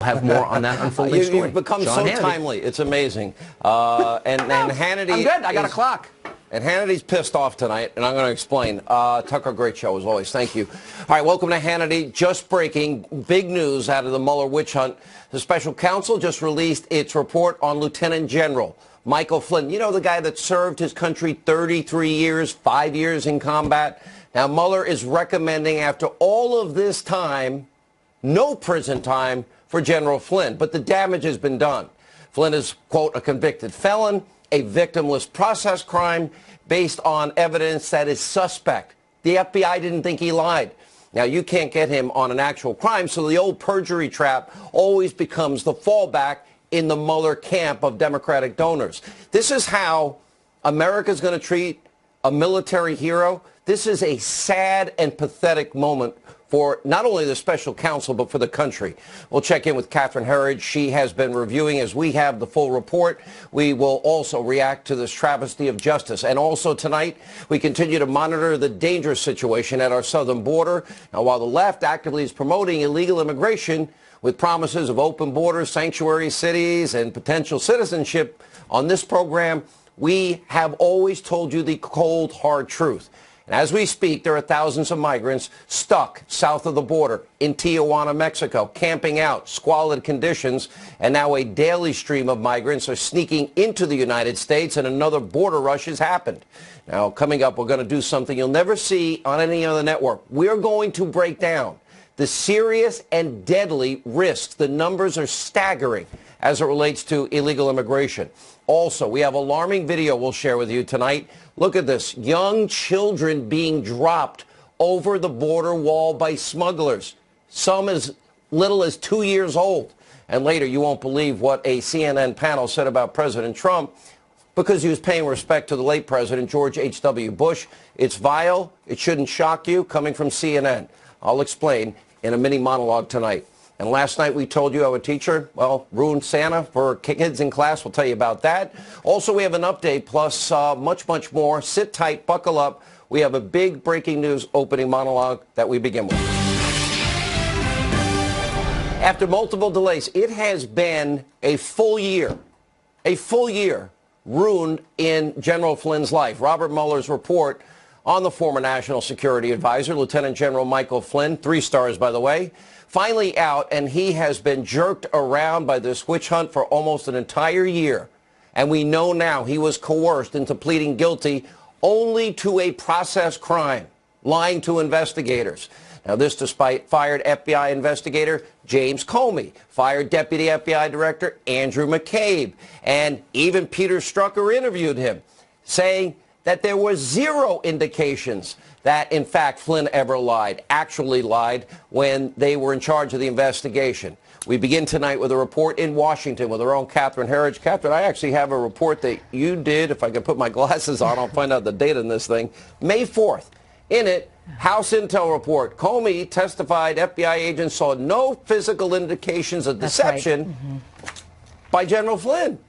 Have more on that unfolding story. You've become Sean so Hannity. Timely. It's amazing. And Hannity. I'm good. I got a clock. And Hannity's pissed off tonight, and I'm going to explain. Tucker, great show as always. Thank you. All right, welcome to Hannity. Just breaking big news out of the Mueller witch hunt. The special counsel just released its report on Lieutenant General Michael Flynn. You know, the guy that served his country 33 years, 5 years in combat. Now, Mueller is recommending, after all of this time, no prison time for General Flynn. But the damage has been done. Flynn is, quote, a convicted felon, a victimless process crime based on evidence that is suspect. The FBI didn't think he lied. Now, you can't get him on an actual crime, so the old perjury trap always becomes the fallback in the Mueller camp of Democratic donors. This is how America's going to treat a military hero. This is a sad and pathetic moment for not only the special counsel, but for the country. We'll check in with Catherine Herridge. She has been reviewing as we have the full report. We will also react to this travesty of justice. And also tonight, we continue to monitor the dangerous situation at our southern border. Now, while the left actively is promoting illegal immigration with promises of open borders, sanctuary cities, and potential citizenship, on this program, we have always told you the cold, hard truth. And as we speak, there are thousands of migrants stuck south of the border in Tijuana, Mexico, camping out, squalid conditions, and now a daily stream of migrants are sneaking into the United States, and another border rush has happened. Now, coming up, we're going to do something you'll never see on any other network. We're going to break down the serious and deadly risks. The numbers are staggering as it relates to illegal immigration. Also, we have alarming video we'll share with you tonight. Look at this. Young children being dropped over the border wall by smugglers, some as little as 2 years old. And later, you won't believe what a CNN panel said about President Trump because he was paying respect to the late President George H.W. Bush. It's vile. It shouldn't shock you, coming from CNN. I'll explain in a mini monologue tonight. And last night we told you how a teacher, well, ruined Santa for kids in class. We'll tell you about that. Also, we have an update, plus much, much more. Sit tight, buckle up. We have a big breaking news opening monologue that we begin with. After multiple delays, it has been a full year ruined in General Flynn's life. Robert Mueller's report on the former National Security Advisor, Lieutenant General Michael Flynn, 3 stars, by the way, finally out, and he has been jerked around by this witch hunt for almost an entire year. And we know now he was coerced into pleading guilty only to a process crime, lying to investigators. Now, this despite fired FBI investigator James Comey, fired Deputy FBI Director Andrew McCabe, and even Peter Strzokor interviewed him, saying that there were 0 indications that, in fact, Flynn ever lied, actually lied, when they were in charge of the investigation. We begin tonight with a report in Washington with our own Catherine Herridge. Catherine, I actually have a report that you did. If I can put my glasses on, I'll find out the date on this thing. May 4th. In it, House Intel report. Comey testified FBI agents saw no physical indications of deception by General Flynn.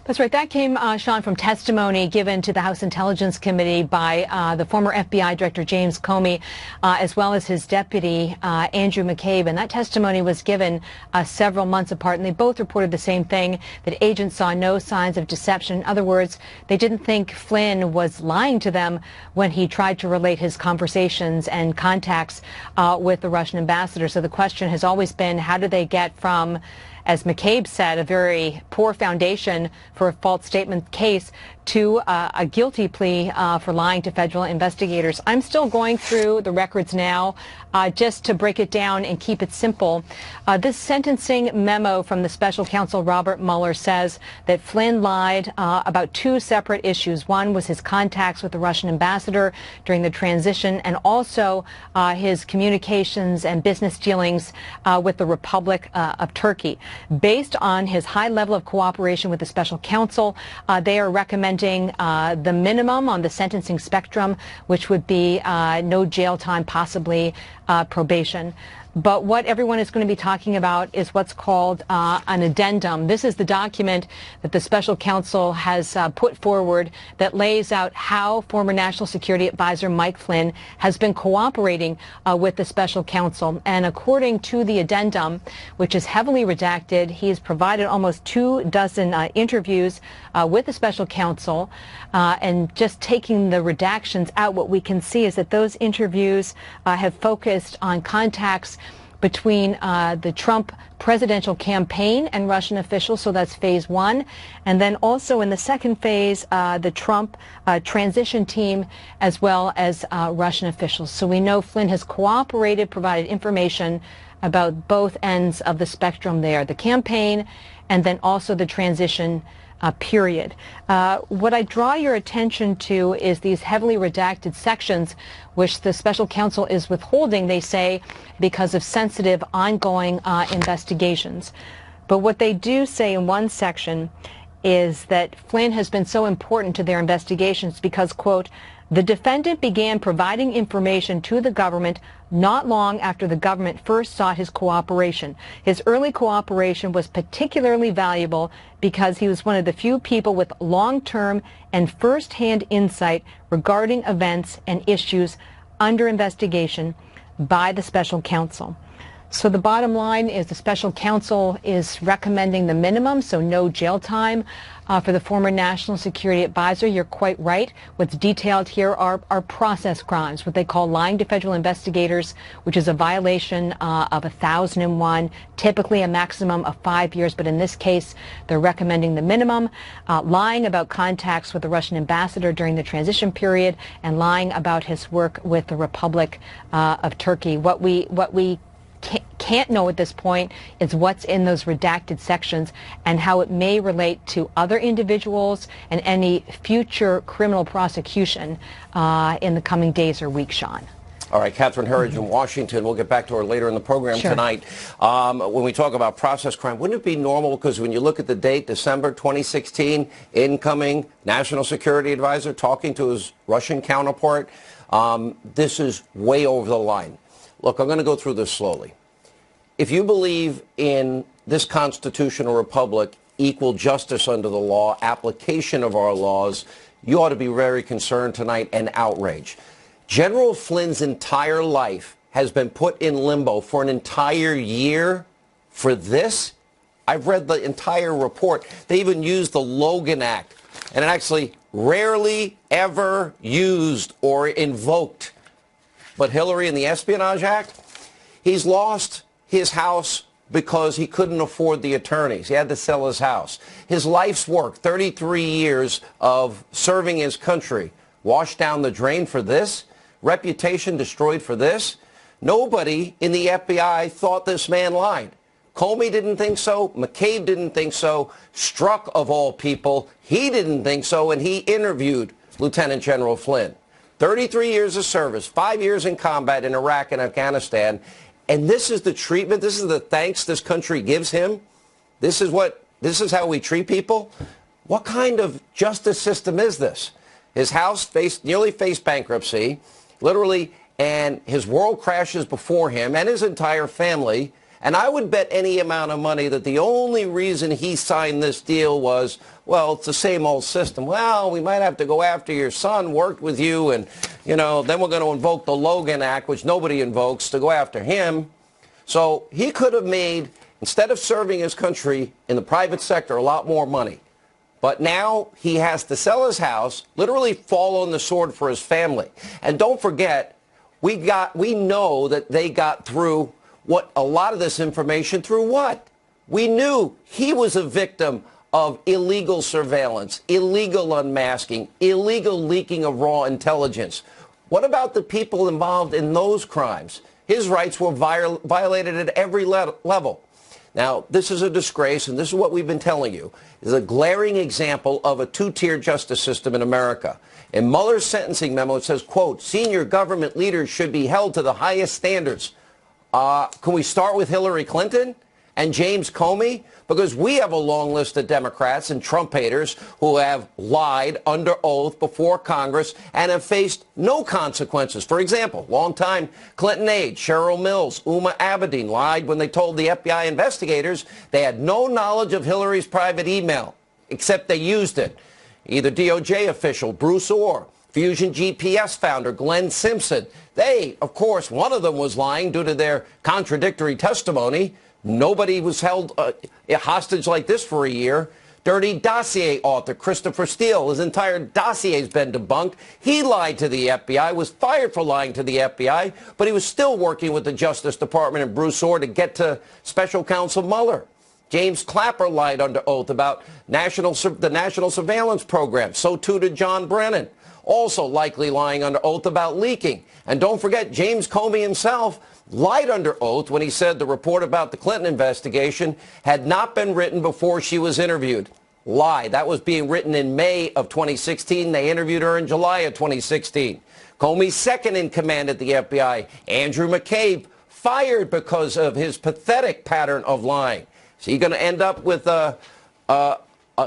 That's right. That came, Sean, from testimony given to the House Intelligence Committee by the former FBI Director James Comey, as well as his deputy, Andrew McCabe. And that testimony was given several months apart, and they both reported the same thing, that agents saw no signs of deception. In other words, they didn't think Flynn was lying to them when he tried to relate his conversations and contacts with the Russian ambassador. So the question has always been, how do they get from, as McCabe said, a very poor foundation for a false statement case to a guilty plea for lying to federal investigators. I'm still going through the records now just to break it down and keep it simple. This sentencing memo from the special counsel Robert Mueller says that Flynn lied about 2 separate issues. One was his contacts with the Russian ambassador during the transition, and also his communications and business dealings with the Republic of Turkey. Based on his high level of cooperation with the special counsel, they are recommending the minimum on the sentencing spectrum, which would be no jail time, possibly probation. But what everyone is going to be talking about is what's called an addendum. This is the document that the special counsel has put forward that lays out how former National Security Advisor Mike Flynn has been cooperating with the special counsel. And according to the addendum, which is heavily redacted, he has provided almost 24 interviews with the special counsel. And just taking the redactions out, what we can see is that those interviews have focused on contacts between the Trump presidential campaign and Russian officials, so that's phase one. And then also in the second phase, the Trump transition team, as well as Russian officials. So we know Flynn has cooperated, provided information about both ends of the spectrum there, the campaign and then also the transition period. What I draw your attention to is these heavily redacted sections, which the special counsel is withholding, they say, because of sensitive ongoing investigations. But what they do say in one section is that Flynn has been so important to their investigations because, quote, the defendant began providing information to the government not long after the government first sought his cooperation. His early cooperation was particularly valuable because he was one of the few people with long-term and first-hand insight regarding events and issues under investigation by the special counsel. So the bottom line is the special counsel is recommending the minimum, so no jail time for the former National Security Advisor. You're quite right. What's detailed here are process crimes, what they call lying to federal investigators, which is a violation of 1001, typically a maximum of 5 years. But in this case, they're recommending the minimum. Lying about contacts with the Russian ambassador during the transition period and lying about his work with the Republic of Turkey. What we can't know at this point is what's in those redacted sections and how it may relate to other individuals and any future criminal prosecution in the coming days or weeks, Sean. All right, Catherine Herridge in Washington. We'll get back to her later in the program tonight. When we talk about process crime, wouldn't it be normal, because when you look at the date, December 2016, incoming National Security Advisor talking to his Russian counterpart, this is way over the line. Look, I'm going to go through this slowly. If you believe in this constitutional republic, equal justice under the law, application of our laws, you ought to be very concerned tonight and outraged. General Flynn's entire life has been put in limbo for an entire year for this. I've read the entire report. They even used the Logan Act, and it actually rarely ever used or invoked. But Hillary and the Espionage Act, he's lost his house because he couldn't afford the attorneys. He had to sell his house. His life's work, 33 years of serving his country, washed down the drain for this? Reputation destroyed for this? Nobody in the FBI thought this man lied. Comey didn't think so. McCabe didn't think so. Strzok, of all people, he didn't think so, and he interviewed Lieutenant General Flynn. 33 years of service, 5 years in combat in Iraq and Afghanistan, and this is the treatment, this is the thanks this country gives him? This is how we treat people? What kind of justice system is this? His house nearly faced bankruptcy, literally, and his world crashes before him and his entire family. And I would bet any amount of money that the only reason he signed this deal was, well, it's the same old system. Well, we might have to go after your son, worked with you, and, you know, then we're going to invoke the Logan Act, which nobody invokes, to go after him. So he could have made, instead of serving his country in the private sector, a lot more money. But now he has to sell his house, literally fall on the sword for his family. And don't forget, we know that they got through what a lot of this information through what? We knew he was a victim of illegal surveillance, illegal unmasking, illegal leaking of raw intelligence. What about the people involved in those crimes? His rights were violated at every level. Now, this is a disgrace, and this is what we've been telling you, is a glaring example of a two-tier justice system in America. In Mueller's sentencing memo, it says, quote, senior government leaders should be held to the highest standards. Can we start with Hillary Clinton? and James Comey? Because we have a long list of Democrats and Trump haters who have lied under oath before Congress and have faced no consequences. For example, longtime Clinton aide Cheryl Mills, Uma Abedin lied when they told the FBI investigators they had no knowledge of Hillary's private email, except they used it. Either DOJ official Bruce Orr, Fusion GPS founder Glenn Simpson. They, of course, one of them was lying due to their contradictory testimony. Nobody was held hostage like this for a year. Dirty Dossier author Christopher Steele, his entire dossier has been debunked. He lied to the FBI, was fired for lying to the FBI, but he was still working with the Justice Department and Bruce Orr to get to Special Counsel Mueller. James Clapper lied under oath about the National Surveillance Program. So too did John Brennan, also likely lying under oath about leaking. And don't forget, James Comey himself lied under oath when he said the report about the Clinton investigation had not been written before she was interviewed. Lie. That was being written in May of 2016. They interviewed her in July of 2016. Comey's second in command at the FBI, Andrew McCabe, fired because of his pathetic pattern of lying. Is he going to end up with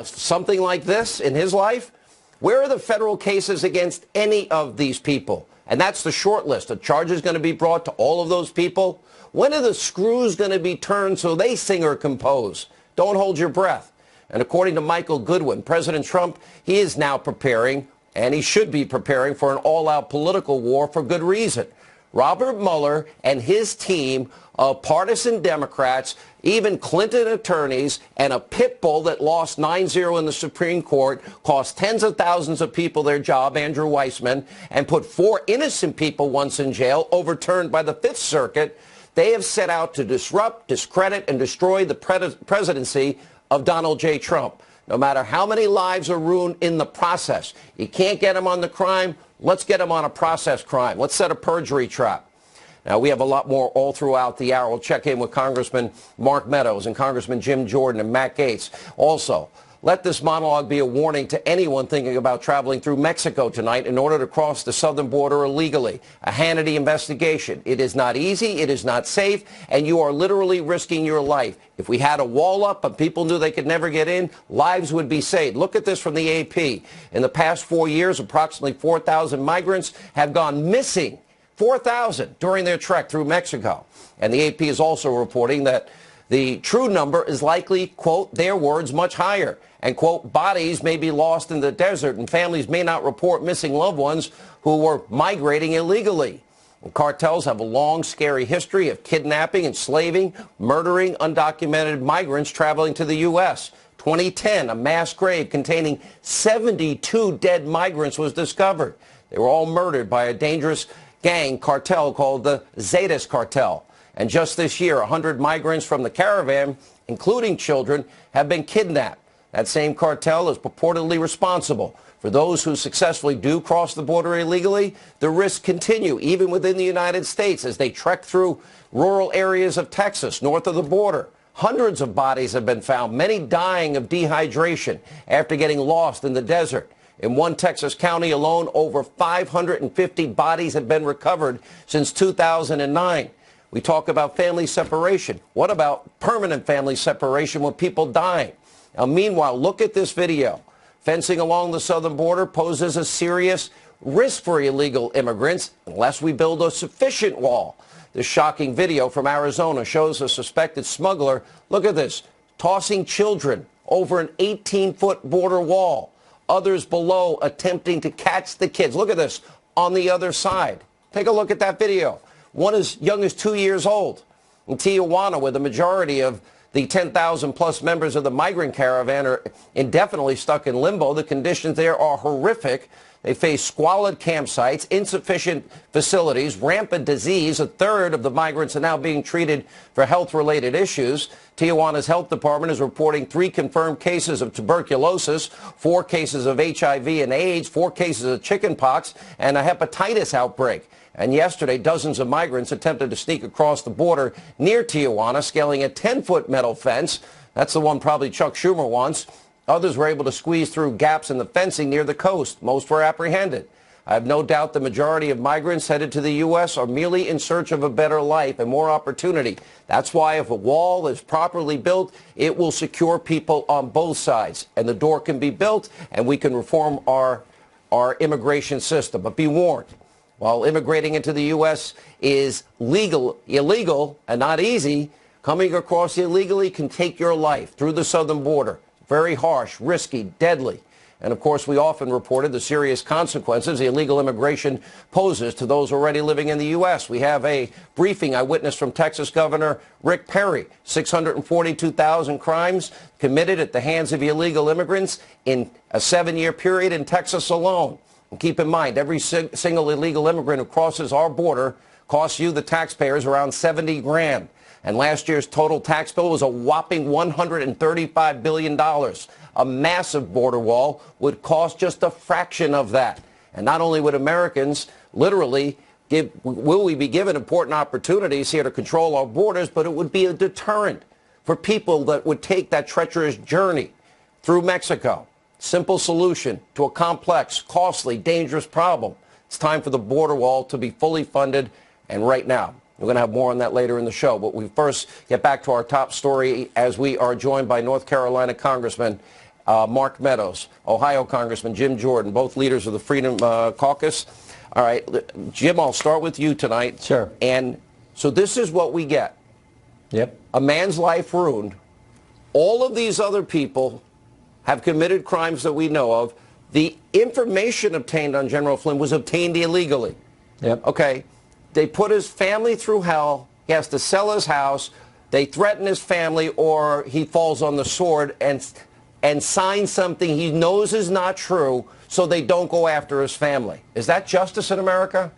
something like this in his life? Where are the federal cases against any of these people? And that's the short list. A charge is going to be brought to all of those people. When are the screws going to be turned so they sing or compose? Don't hold your breath. And according to Michael Goodwin, President Trump, he is now preparing, and he should be preparing, for an all-out political war for good reason. Robert Mueller and his team of partisan Democrats, even Clinton attorneys, and a pit bull that lost 9-0 in the Supreme Court, cost tens of thousands of people their job, Andrew Weissman, and put 4 innocent people once in jail, overturned by the Fifth Circuit. They have set out to disrupt, discredit, and destroy the presidency of Donald J. Trump. No matter how many lives are ruined in the process, you can't get them on the crime. Let's get them on a process crime. Let's set a perjury trap. Now, we have a lot more all throughout the hour. We'll check in with Congressman Mark Meadows and Congressman Jim Jordan and Matt Gaetz. Also, let this monologue be a warning to anyone thinking about traveling through Mexico tonight in order to cross the southern border illegally. A Hannity investigation. It is not easy, it is not safe, and you are literally risking your life. If we had a wall up and people knew they could never get in, lives would be saved. Look at this from the AP. In the past 4 years, approximately 4,000 migrants have gone missing. 4,000 during their trek through Mexico. And the AP is also reporting that the true number is likely, quote, their words, much higher. And, quote, bodies may be lost in the desert and families may not report missing loved ones who were migrating illegally. And cartels have a long, scary history of kidnapping, enslaving, murdering undocumented migrants traveling to the U.S. 2010, a mass grave containing 72 dead migrants was discovered. They were all murdered by a dangerous gang cartel called the Zetas cartel. And just this year, 100 migrants from the caravan, including children, have been kidnapped. That same cartel is purportedly responsible for those who successfully do cross the border illegally. The risks continue even within the United States as they trek through rural areas of Texas, north of the border. Hundreds of bodies have been found, many dying of dehydration after getting lost in the desert. In one Texas county alone, over 550 bodies have been recovered since 2009. We talk about family separation. What about permanent family separation with people dying? Now, meanwhile, look at this video. Fencing along the southern border poses a serious risk for illegal immigrants unless we build a sufficient wall. This shocking video from Arizona shows a suspected smuggler, look at this, tossing children over an 18-foot border wall. Others below attempting to catch the kids. Look at this on the other side. Take a look at that video. One as young as 2 years old. In Tijuana, where the majority of the 10,000 plus members of the migrant caravan are indefinitely stuck in limbo, the conditions there are horrific. They face squalid campsites, insufficient facilities, rampant disease. A third of the migrants are now being treated for health-related issues. Tijuana's health department is reporting 3 confirmed cases of tuberculosis, 4 cases of HIV and AIDS, 4 cases of chickenpox, and a hepatitis outbreak. And yesterday, dozens of migrants attempted to sneak across the border near Tijuana, scaling a 10-foot metal fence. That's the one probably Chuck Schumer wants. Others were able to squeeze through gaps in the fencing near the coast. Most were apprehended. I have no doubt the majority of migrants headed to the U.S. are merely in search of a better life and more opportunity. That's why if a wall is properly built, it will secure people on both sides. And the door can be built, and we can reform our immigration system. But be warned, while immigrating into the U.S. is illegal, and not easy, coming across illegally can take your life through the southern border. Very harsh, risky, deadly. And, of course, we often reported the serious consequences illegal immigration poses to those already living in the U.S. We have a briefing I witnessed from Texas Governor Rick Perry. 642,000 crimes committed at the hands of illegal immigrants in a 7-year period in Texas alone. And keep in mind, every single illegal immigrant who crosses our border costs you, the taxpayers, around $70 grand. And last year's total tax bill was a whopping $135 billion. A massive border wall would cost just a fraction of that. And not only would Americans literally will we be given important opportunities here to control our borders, but it would be a deterrent for people that would take that treacherous journey through Mexico. Simple solution to a complex, costly, dangerous problem. It's time for the border wall to be fully funded, and right now. We're going to have more on that later in the show, but we first get back to our top story as we are joined by North Carolina Congressman Mark Meadows, Ohio Congressman Jim Jordan, both leaders of the Freedom Caucus. All right, Jim, I'll start with you tonight. Sure. And so this is what we get. Yep. A man's life ruined. All of these other people have committed crimes that we know of. The information obtained on General Flynn was obtained illegally. Yep. Okay. They put his family through hell. He has to sell his house. They threaten his family, or he falls on the sword and signs something he knows is not true, so they don't go after his family. Is that justice in America?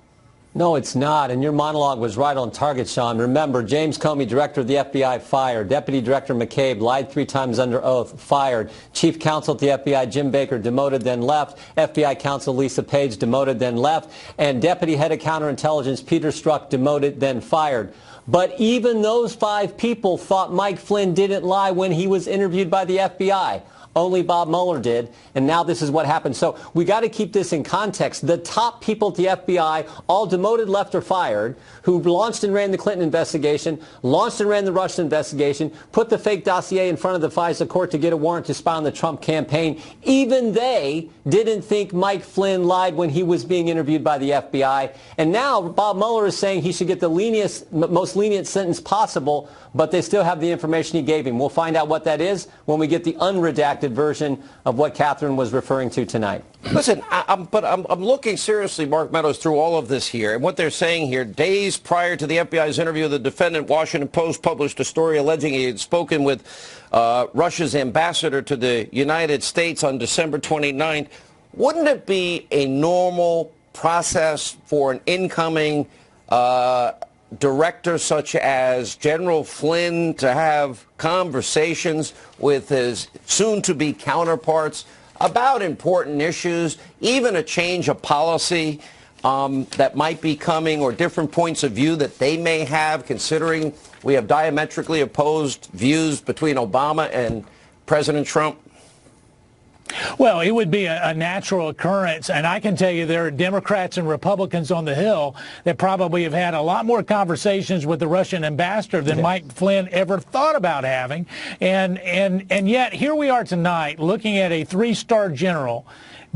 No, it's not. And your monologue was right on target, Sean. Remember, James Comey, director of the FBI, fired. Deputy Director McCabe lied 3 times under oath, fired. Chief counsel at the FBI, Jim Baker, demoted, then left. FBI counsel Lisa Page, demoted, then left. And Deputy Head of Counterintelligence Peter Strzok, demoted, then fired. But even those 5 people thought Mike Flynn didn't lie when he was interviewed by the FBI. Only Bob Mueller did, and now this is what happened. So we got to keep this in context. The top people at the FBI, all demoted, left, or fired, who launched and ran the Clinton investigation, launched and ran the Russia investigation, put the fake dossier in front of the FISA court to get a warrant to spy on the Trump campaign, even they didn't think Mike Flynn lied when he was being interviewed by the FBI. And now Bob Mueller is saying he should get the most lenient sentence possible, but they still have the information he gave him. We'll find out what that is when we get the unredacted version of what Catherine was referring to tonight. Listen, I'm looking seriously, Mark Meadows, through all of this here. And what they're saying here, days prior to the FBI's interview of the defendant, Washington Post published a story alleging he had spoken with Russia's ambassador to the United States on December 29th. Wouldn't it be a normal process for an incoming director such as General Flynn to have conversations with his soon-to-be counterparts about important issues, even a change of policy that might be coming, or different points of view that they may have, considering we have diametrically opposed views between Obama and President Trump? Well, it would be a natural occurrence, and I can tell you there are Democrats and Republicans on the Hill that probably have had a lot more conversations with the Russian ambassador than Mike Flynn ever thought about having. And yet here we are tonight looking at a 3-star general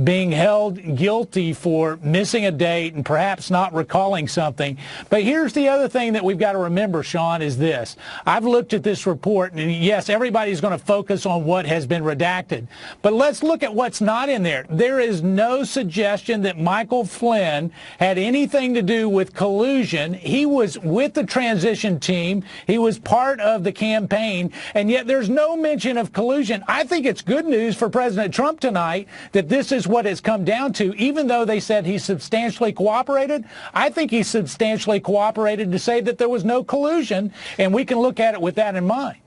being held guilty for missing a date and perhaps not recalling something. But here's the other thing that we've got to remember, Sean, is this. I've looked at this report, and yes, everybody's going to focus on what has been redacted. But let's look at what's not in there. There is no suggestion that Michael Flynn had anything to do with collusion. He was with the transition team. He was part of the campaign, and yet there's no mention of collusion. I think it's good news for President Trump tonight that this is what it's come down to. Even though they said he substantially cooperated, I think he substantially cooperated to say that there was no collusion, and we can look at it with that in mind.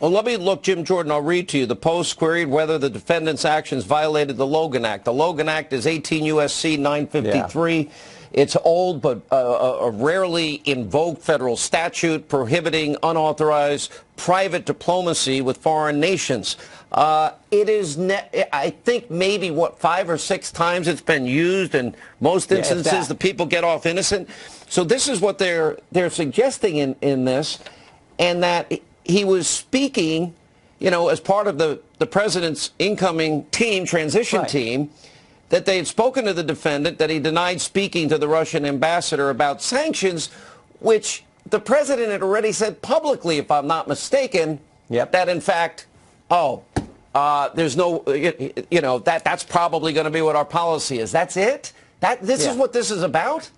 Well, let me look, Jim Jordan, I'll read to you. The Post queried whether the defendant's actions violated the Logan Act. The Logan Act is 18 U.S.C. 953. It's old but a rarely invoked federal statute prohibiting unauthorized private diplomacy with foreign nations. It is, I think, maybe, 5 or 6 times it's been used. In most instances, the people get off innocent. So this is what they're suggesting in this, and that he was speaking, as part of the president's incoming team, transition team, that they had spoken to the defendant, that he denied speaking to the Russian ambassador about sanctions, which the president had already said publicly, if I'm not mistaken, that in fact, there's no, that's probably going to be what our policy is. That's it? This is what this is about?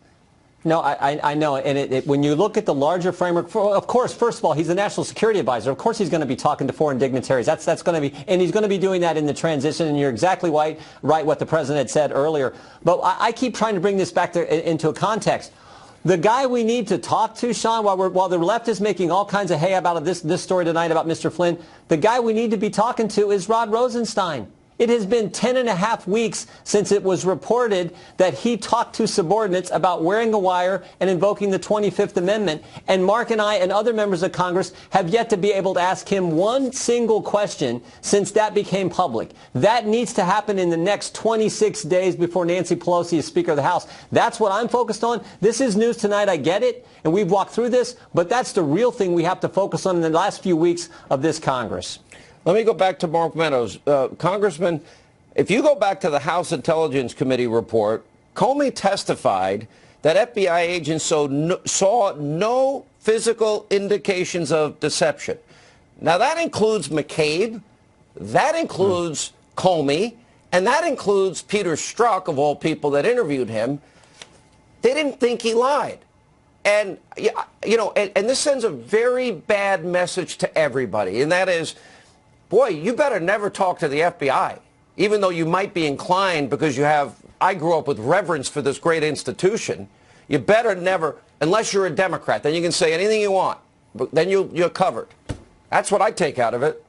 No, I know. And when you look at the larger framework, of course, first of all, he's the national security advisor. Of course he's going to be talking to foreign dignitaries. That's going to be, and he's going to be doing that in the transition. And you're exactly right what the president had said earlier. But I keep trying to bring this back into a context. The guy we need to talk to, Sean, while the left is making all kinds of hay about this story tonight about Mr. Flynn, the guy we need to be talking to is Rod Rosenstein. It has been 10.5 weeks since it was reported that he talked to subordinates about wearing a wire and invoking the 25th Amendment. And Mark and I and other members of Congress have yet to be able to ask him one single question since that became public. That needs to happen in the next 26 days before Nancy Pelosi is Speaker of the House. That's what I'm focused on. This is news tonight. I get it. And we've walked through this. But that's the real thing we have to focus on in the last few weeks of this Congress. Let me go back to Mark Meadows. Congressman, if you go back to the House Intelligence Committee report, Comey testified that FBI agents saw no physical indications of deception. Now, that includes McCabe, that includes Comey, and that includes Peter Strzok, of all people that interviewed him. They didn't think he lied. And, and this sends a very bad message to everybody, and that is, boy, you better never talk to the FBI, even though you might be inclined because I grew up with reverence for this great institution. You better never, unless you're a Democrat, then you can say anything you want, but then you're covered. That's what I take out of it.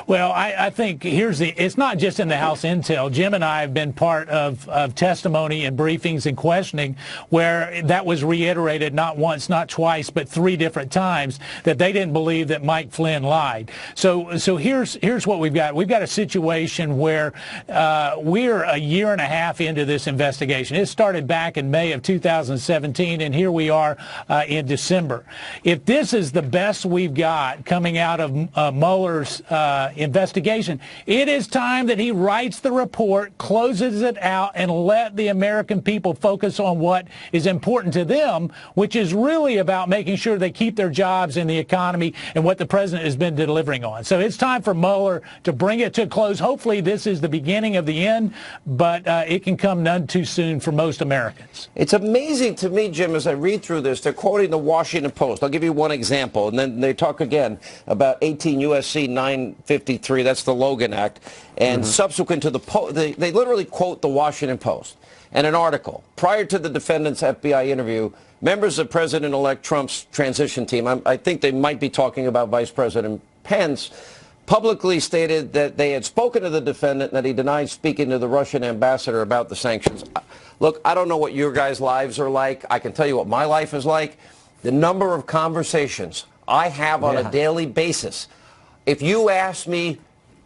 Well, I think it's not just in the House Intel. Jim and I have been part of testimony and briefings and questioning where that was reiterated not once, not twice, but 3 different times that they didn't believe that Mike Flynn lied. So here's what we've got. We've got a situation where we're a year and a half into this investigation. It started back in May of 2017, and here we are in December. If this is the best we've got coming out of Mueller's investigation, it is time that he writes the report, closes it out, and let the American people focus on what is important to them, which is really about making sure they keep their jobs in the economy and what the president has been delivering on. So it's time for Mueller to bring it to a close. Hopefully this is the beginning of the end, but it can come none too soon for most Americans. It's amazing to me, Jim, as I read through this, they're quoting the Washington Post. I'll give you one example, and then they talk again about 18 U.S.C. 953, that's the Logan Act, and subsequent to the they literally quote the Washington Post and an article. Prior to the defendant's FBI interview, members of President-elect Trump's transition team, I think they might be talking about Vice President Pence, publicly stated that they had spoken to the defendant and that he denied speaking to the Russian ambassador about the sanctions. Look, I don't know what your guys' lives are like. I can tell you what my life is like. The number of conversations I have on a daily basis. If you ask me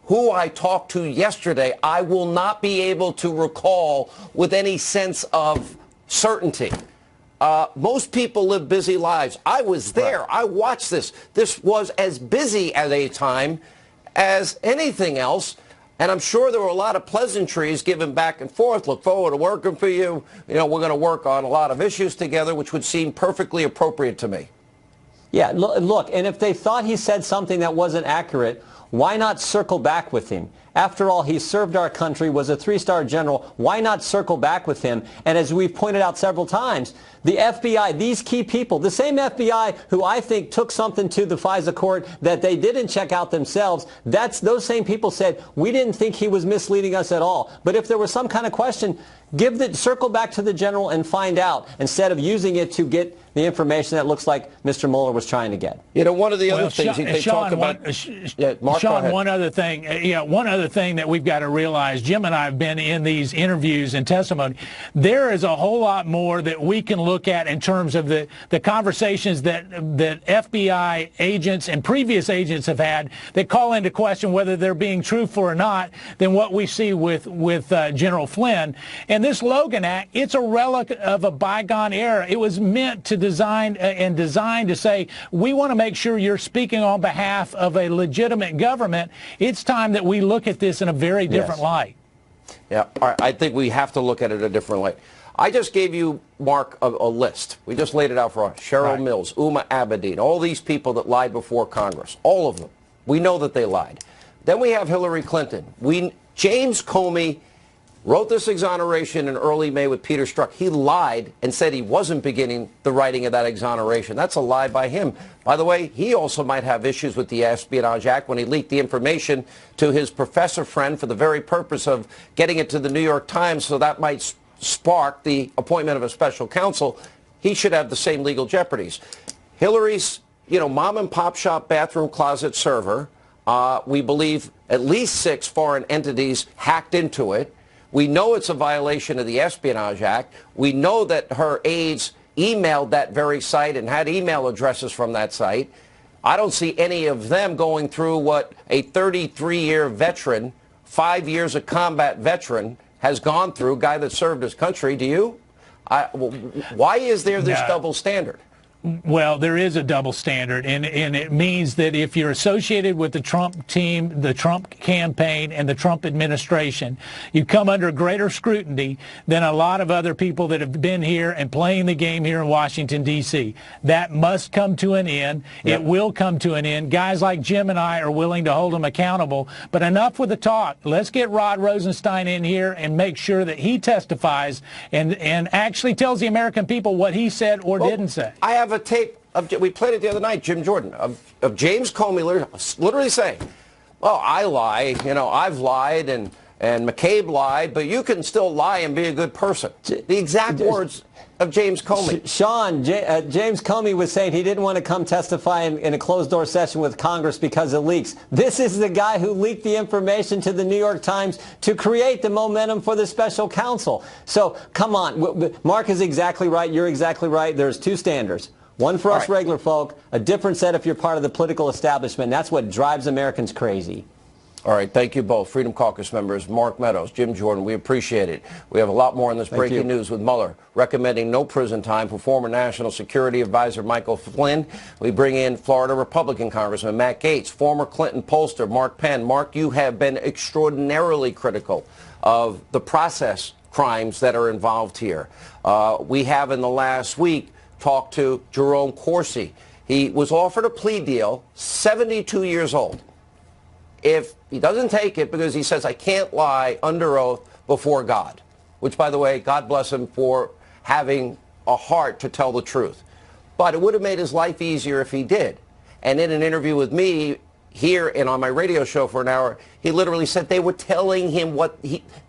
who I talked to yesterday, I will not be able to recall with any sense of certainty. Most people live busy lives. I was there. Right. I watched this. This was as busy at a time as anything else. And I'm sure there were a lot of pleasantries given back and forth. Look forward to working for you. You know, we're going to work on a lot of issues together, which would seem perfectly appropriate to me. Yeah, look, and if they thought he said something that wasn't accurate, why not circle back with him? After all, he served our country, was a 3-star general. Why not circle back with him? And as we've pointed out several times, the FBI, these key people, the same FBI who I think took something to the FISA court that they didn't check out themselves, those same people said, we didn't think he was misleading us at all. But if there was some kind of question, circle back to the general and find out, instead of using it to get the information that looks like Mr. Mueller was trying to get. You know, one of the other things they talk about... Sean, Sean, one other thing, one other thing that we've got to realize, Jim and I have been in these interviews and testimony. There is a whole lot more that we can look at in terms of the conversations that FBI agents and previous agents have had that call into question whether they're being truthful or not than what we see with General Flynn. And this Logan Act, it's a relic of a bygone era. It was meant to designed to say, we want to make sure you're speaking on behalf of a legitimate government. It's time that we look at this in a very different light. Yeah, I think we have to look at it a different light. I just gave you, Mark, a list. We just laid it out for us. Cheryl Mills, Uma Abedin, all these people that lied before Congress, all of them. We know that they lied. Then we have Hillary Clinton. James Comey wrote this exoneration in early May with Peter Strzok. He lied and said he wasn't beginning the writing of that exoneration. That's a lie by him. By the way, he also might have issues with the Espionage Act when he leaked the information to his professor friend for the very purpose of getting it to the New York Times, so that might spark the appointment of a special counsel. He should have the same legal jeopardies. Hillary's, mom and pop shop bathroom closet server, we believe at least 6 foreign entities hacked into it. We know it's a violation of the Espionage Act. We know that her aides emailed that very site and had email addresses from that site. I don't see any of them going through what a 33-year veteran, 5 years of combat veteran, has gone through, a guy that served his country. Do you? Why is there this double standard? Well, there is a double standard, and it means that if you're associated with the Trump team, the Trump campaign, and the Trump administration, you come under greater scrutiny than a lot of other people that have been here and playing the game here in Washington, D.C. That must come to an end. Yep. It will come to an end. Guys like Jim and I are willing to hold them accountable, but enough with the talk. Let's get Rod Rosenstein in here and make sure that he testifies and actually tells the American people what he said or didn't say. I have a tape we played it the other night, Jim Jordan, of James Comey literally saying, well, I lie, I've lied and McCabe lied, but you can still lie and be a good person. The exact words of James Comey. Sean, James Comey was saying he didn't want to come testify in a closed-door session with Congress because of leaks. This is the guy who leaked the information to the New York Times to create the momentum for the special counsel. So, come on. Mark is exactly right. You're exactly right. There's 2 standards. One for us regular folk, a different set if you're part of the political establishment. That's what drives Americans crazy. All right, thank you both. Freedom Caucus members, Mark Meadows, Jim Jordan, we appreciate it. We have a lot more on this breaking news with Mueller recommending no prison time for former National Security Advisor Michael Flynn. We bring in Florida Republican Congressman Matt Gaetz, former Clinton pollster Mark Penn. Mark, you have been extraordinarily critical of the process crimes that are involved here. We have in the last week talked to Jerome Corsi. He was offered a plea deal, 72 years old. If he doesn't take it because he says, I can't lie under oath before God, which, by the way, God bless him for having a heart to tell the truth. But it would have made his life easier if he did. And in an interview with me here and on my radio show for an hour, he literally said they were telling him what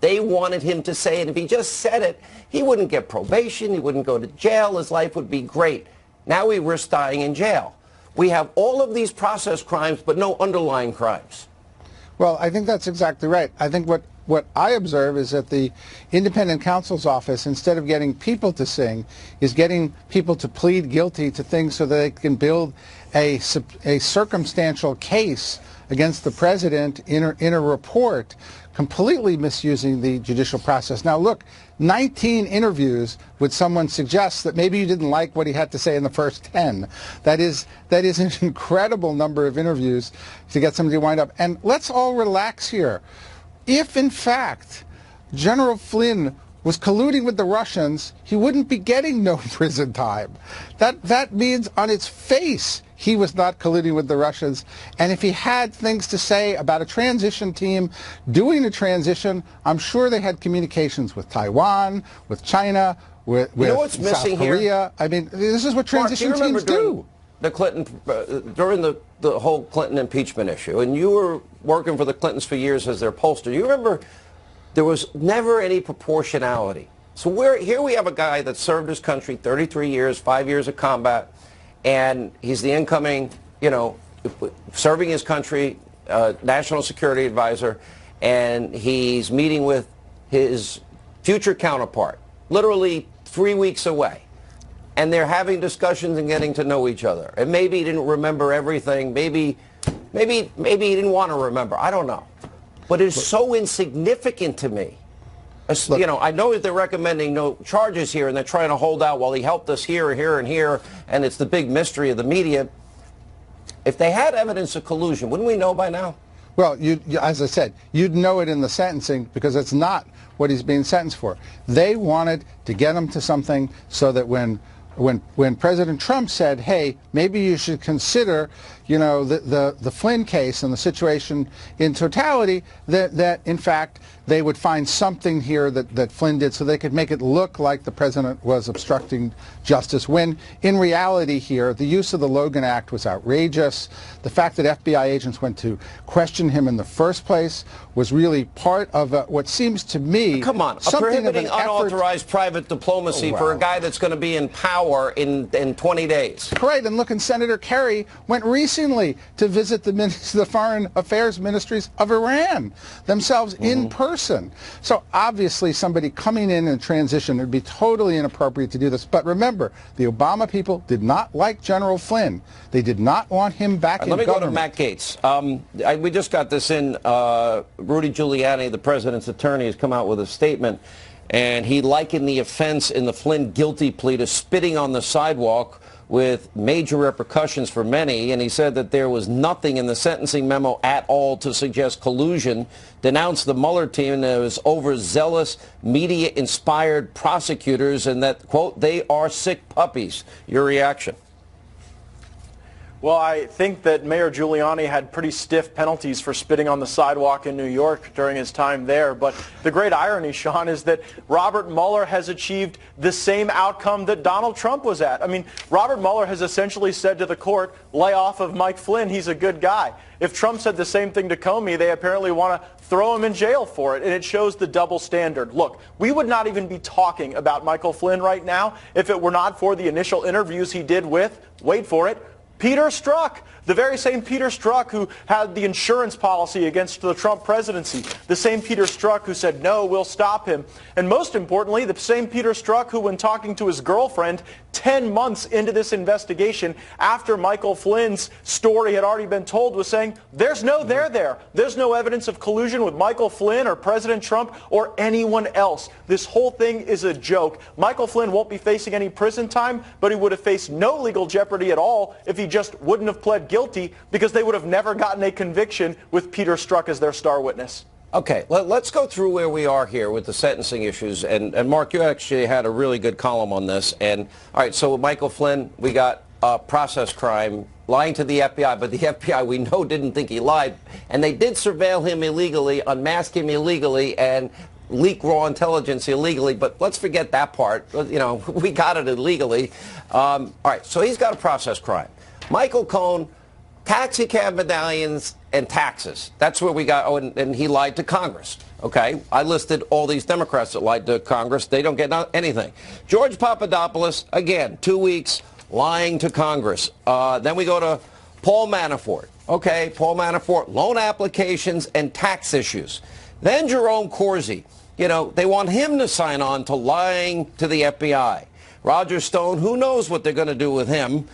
they wanted him to say. And if he just said it, he wouldn't get probation. He wouldn't go to jail. His life would be great. Now he risks dying in jail. We have all of these process crimes, but no underlying crimes. Well, I think that's exactly right. I think what I observe is that the independent counsel's office, instead of getting people to sing, is getting people to plead guilty to things so that they can build a circumstantial case against the president in a report, completely misusing the judicial process. Now, look, 19 interviews would someone suggest that maybe you didn't like what he had to say in the first 10. That is an incredible number of interviews to get somebody to wind up. And let's all relax here. If, in fact, General Flynn was colluding with the Russians, he wouldn't be getting no prison time. That means on its face he was not colluding with the Russians. And if he had things to say about a transition team doing a transition, I'm sure they had communications with Taiwan, with China, with South Korea. Here? I mean, this is what transition teams do. The Clinton, during the whole Clinton impeachment issue, and you were working for the Clintons for years as their pollster, you remember there was never any proportionality. So here we have a guy that served his country 33 years, 5 years of combat, and he's the incoming, serving his country national security advisor, and he's meeting with his future counterpart, literally 3 weeks away. And they're having discussions and getting to know each other. And maybe he didn't remember everything. Maybe he didn't want to remember. I don't know. But it's so insignificant to me. Look, you know, I know that they're recommending no charges here, and they're trying to hold out, well, he helped us here, here, and here, and it's the big mystery of the media. If they had evidence of collusion, wouldn't we know by now? Well, as I said, you'd know it in the sentencing because it's not what he's being sentenced for. They wanted to get him to something so that when President Trump said, hey, maybe you should consider, you know, the Flynn case and the situation in totality, that in fact they would find something here that Flynn did so they could make it look like the president was obstructing justice, when in reality here the use of the Logan Act was outrageous. The fact that FBI agents went to question him in the first place was really part of what seems to me come on, prohibiting unauthorized private diplomacy for a guy that's going to be in power in 20 days. Right, and look, and Senator Kerry went recently to visit the Foreign Affairs Ministries of Iran themselves in person. So obviously somebody coming in transition, it would be totally inappropriate to do this. But remember, the Obama people did not like General Flynn. They did not want him back in government. Let me go to Matt Gaetz. We just got this in. Rudy Giuliani, the president's attorney, has come out with a statement, and he likened the offense in the Flynn guilty plea to spitting on the sidewalk with major repercussions for many, and he said that there was nothing in the sentencing memo at all to suggest collusion, denounced the Mueller team as overzealous, media-inspired prosecutors, and that, quote, they are sick puppies. Your reaction? Well, I think that Mayor Giuliani had pretty stiff penalties for spitting on the sidewalk in New York during his time there. But the great irony, Sean, is that Robert Mueller has achieved the same outcome that Donald Trump was at. I mean, Robert Mueller has essentially said to the court, lay off of Mike Flynn, he's a good guy. If Trump said the same thing to Comey, they apparently want to throw him in jail for it, and it shows the double standard. Look, we would not even be talking about Michael Flynn right now if it were not for the initial interviews he did with, wait for it, Peter Strzok, the very same Peter Strzok who had the insurance policy against the Trump presidency, the same Peter Strzok who said, no, we'll stop him. And most importantly, the same Peter Strzok who, when talking to his girlfriend 10 months into this investigation, after Michael Flynn's story had already been told, was saying, there's no there there. There's no evidence of collusion with Michael Flynn or President Trump or anyone else. This whole thing is a joke. Michael Flynn won't be facing any prison time, but he would have faced no legal jeopardy at all if he just wouldn't have pled guilty, because they would have never gotten a conviction with Peter Strzok as their star witness. Okay, let's go through where we are here with the sentencing issues. And Mark, you actually had a really good column on this. And all right, so Michael Flynn, we got process crime, lying to the FBI, but the FBI we know didn't think he lied. And they did surveil him illegally, unmask him illegally, and leak raw intelligence illegally. But let's forget that part. You know, we got it illegally. All right, so he's got a process crime. Michael Cohen, taxi cab medallions and taxes. That's where we got, oh, and he lied to Congress. Okay, I listed all these Democrats that lied to Congress. They don't get anything. George Papadopoulos, again, 2 weeks lying to Congress. Then we go to Paul Manafort. Okay, Paul Manafort, loan applications and tax issues. Then Jerome Corsi. You know, they want him to sign on to lying to the FBI. Roger Stone, who knows what they're going to do with him.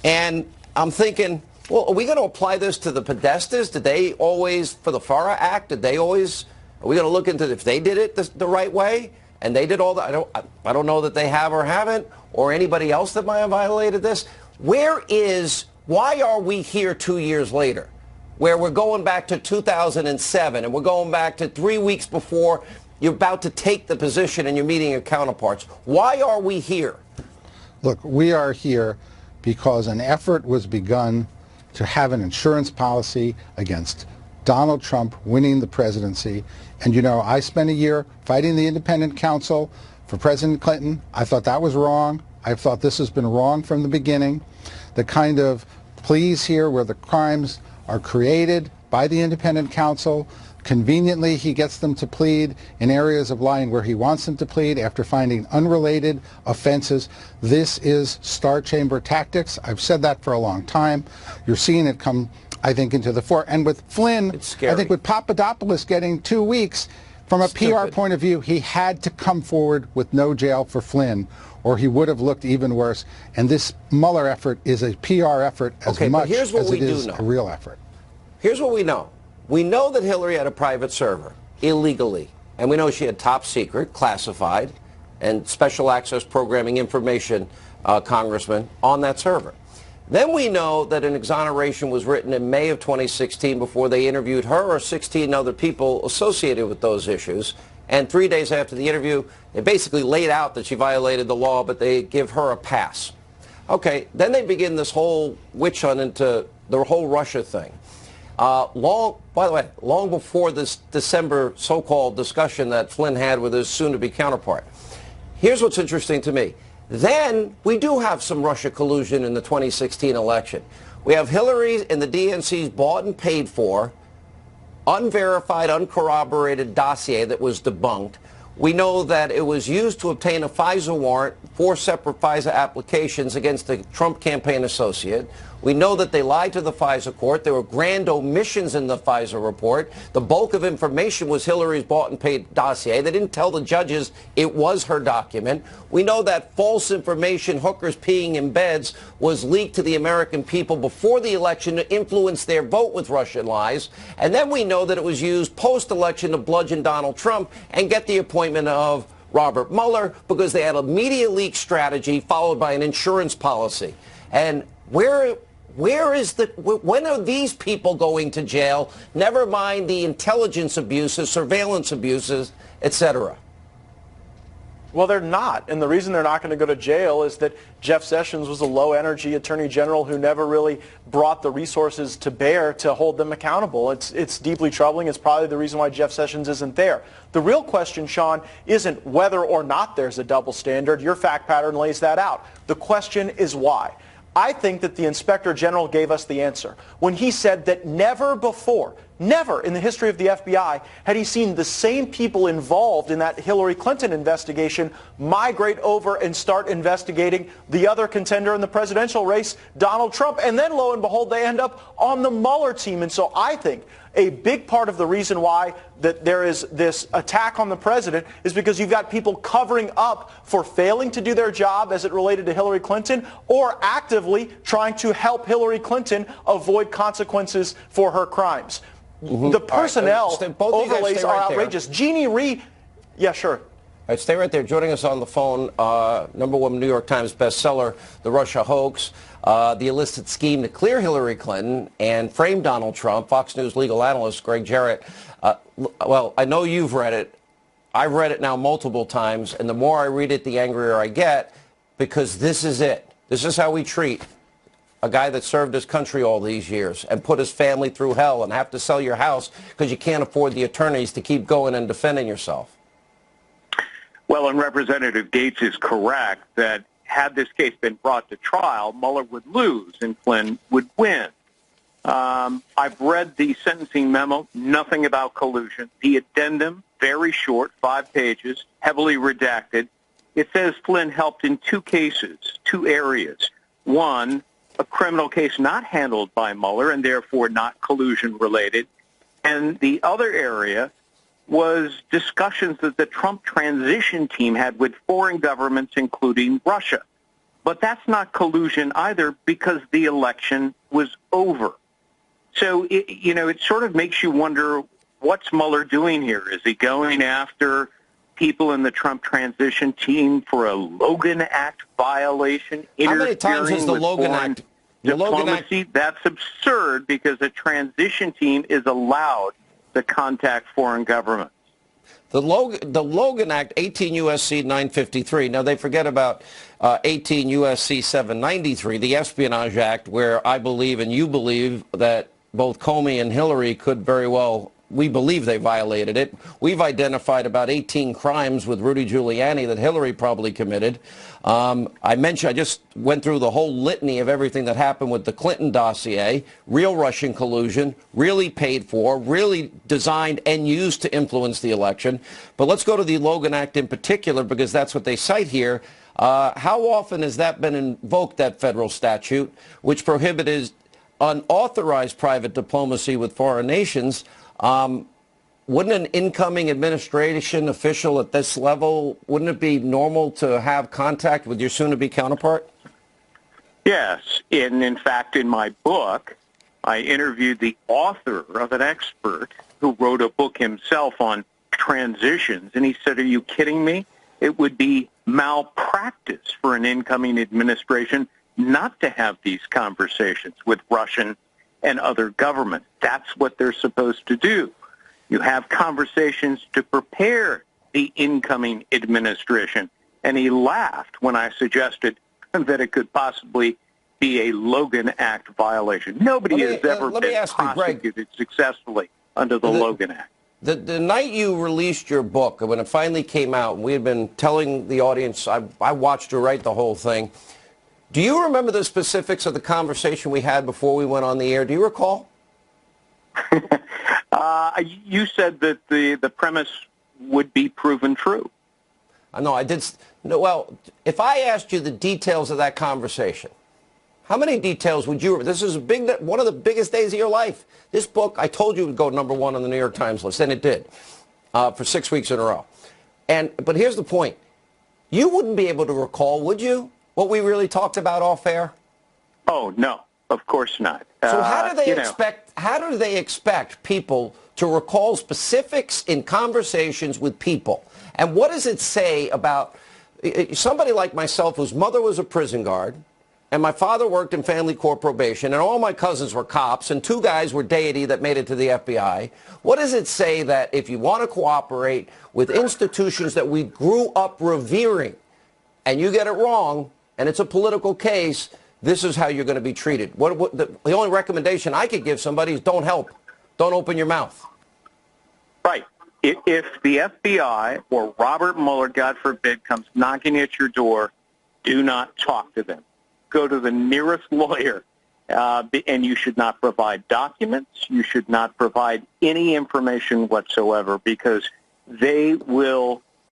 And I'm thinking, well, are we going to apply this to the Podestas? Did they always, for the FARA Act, did they always, are we going to look into if they did it the right way? And they did all that? I don't know that they have or haven't, or anybody else that might have violated this. Why are we here 2 years later, where we're going back to 2007, and we're going back to 3 weeks before you're about to take the position and you're meeting your counterparts? Why are we here? Look, we are here because an effort was begun to have an insurance policy against Donald Trump winning the presidency. And, you know, I spent a year fighting the independent counsel for President Clinton. I thought that was wrong. I thought this has been wrong from the beginning. The kind of pleas here where the crimes are created by the independent counsel. Conveniently, he gets them to plead in areas of lying where he wants them to plead after finding unrelated offenses. This is Star Chamber tactics. I've said that for a long time. You're seeing it come I think, into the fore. And with Flynn, It's scary. I think with Papadopoulos getting 2 weeks, from a PR point of view, he had to come forward with no jail for Flynn, or he would have looked even worse. And this Mueller effort is a PR effort as much as it is a real effort. Here's what we know. We know that Hillary had a private server illegally, and we know she had top secret, classified, and special access programming information, Congressman, on that server. Then we know that an exoneration was written in May of 2016 before they interviewed her or 16 other people associated with those issues. And 3 days after the interview, they basically laid out that she violated the law, but they give her a pass. Okay, then they begin this whole witch hunt into the whole Russia thing. By the way, long before this December so-called discussion that Flynn had with his soon-to-be counterpart. Here's what's interesting to me. Then we do have some Russia collusion in the 2016 election. We have Hillary and the DNC's bought and paid for, unverified, uncorroborated dossier that was debunked. We know that it was used to obtain a FISA warrant, 4 separate FISA applications against the Trump campaign associate. We know that they lied to the FISA court. There were grand omissions in the FISA report. The bulk of information was Hillary's bought and paid dossier. They didn't tell the judges it was her document. We know that false information, hookers peeing in beds, was leaked to the American people before the election to influence their vote with Russian lies. And then we know that it was used post-election to bludgeon Donald Trump and get the appointment of Robert Mueller because they had a media leak strategy followed by an insurance policy. And when are these people going to jail? Never mind the intelligence abuses, surveillance abuses, etc. Well, they're not. And the reason they're not going to go to jail is that Jeff Sessions was a low-energy attorney general who never really brought the resources to bear to hold them accountable. It's deeply troubling. It's probably the reason why Jeff Sessions isn't there. The real question, Sean, isn't whether or not there's a double standard. Your fact pattern lays that out. The question is why. I think that the Inspector General gave us the answer when he said that never before, never in the history of the FBI had he seen the same people involved in that Hillary Clinton investigation migrate over and start investigating the other contender in the presidential race, Donald Trump. And then, lo and behold, they end up on the Mueller team. And so I think a big part of the reason why that there is this attack on the president is because you've got people covering up for failing to do their job as it related to Hillary Clinton or actively trying to help Hillary Clinton avoid consequences for her crimes. The personnel overlays are outrageous. Jeannie Rhee, yeah, sure. All right, stay right there. Joining us on the phone, #1 New York Times bestseller, The Russia Hoax, the illicit scheme to clear Hillary Clinton and frame Donald Trump, Fox News legal analyst Greg Jarrett. Well, I know you've read it. I've read it now multiple times, and the more I read it, the angrier I get, because this is it. This is how we treat a guy that served his country all these years and put his family through hell and have to sell your house because you can't afford the attorneys to keep going and defending yourself. Well, and Representative Gates is correct that had this case been brought to trial, Mueller would lose and Flynn would win. I've read the sentencing memo, nothing about collusion. The addendum, very short, 5 pages, heavily redacted. It says Flynn helped in 2 cases, 2 areas. One, a criminal case not handled by Mueller and therefore not collusion related. And the other area was discussions that the Trump transition team had with foreign governments, including Russia. But that's not collusion either because the election was over. So, it sort of makes you wonder, what's Mueller doing here? Is he going after people in the Trump transition team for a Logan Act violation? How many times has the Logan Act? Diplomacy? That's absurd because the transition team is allowed to contact foreign governments. The Logan Act, 18 U.S.C. 953. Now, they forget about 18 U.S.C. 793, the Espionage Act, where I believe and you believe that both Comey and Hillary could very well, we believe they violated it. We've identified about 18 crimes with Rudy Giuliani that Hillary probably committed. I just went through the whole litany of everything that happened with the Clinton dossier, real Russian collusion, really paid for, really designed and used to influence the election. But let's go to the Logan Act in particular, because that's what they cite here. How often has that been invoked, that federal statute, which prohibited unauthorized private diplomacy with foreign nations. Wouldn't an incoming administration official at this level, wouldn't it be normal to have contact with your soon-to-be counterpart? Yes. In fact, in my book, I interviewed the author of an expert who wrote a book himself on transitions, and he said, "Are you kidding me? It would be malpractice for an incoming administration not to have these conversations with Russian and other governments. That's what they're supposed to do. You have conversations to prepare the incoming administration." And he laughed when I suggested that it could possibly be a Logan Act violation. Nobody has ever been prosecuted successfully under the Logan Act. The night you released your book, when it finally came out, and we had been telling the audience, I watched you write the whole thing. Do you remember the specifics of the conversation we had before we went on the air? Do you recall? You said that the premise would be proven true. No, I did. No, well, if I asked you the details of that conversation, how many details would you? This is one of the biggest days of your life. This book, I told you, would go #1 on the New York Times list, and it did for 6 weeks in a row. But here's the point: you wouldn't be able to recall, would you, what we really talked about off air? Oh no, of course not. So how do they expect? How do they expect people to recall specifics in conversations with people? And what does it say about somebody like myself, whose mother was a prison guard, and my father worked in family court probation, and all my cousins were cops, and 2 guys were deity that made it to the FBI? What does it say that if you want to cooperate with institutions that we grew up revering, and you get it wrong, and it's a political case, this is how you're going to be treated? The only recommendation I could give somebody is don't help. Don't open your mouth. Right. If the FBI or Robert Mueller, God forbid, comes knocking at your door, do not talk to them. Go to the nearest lawyer, and you should not provide documents. You should not provide any information whatsoever, because they will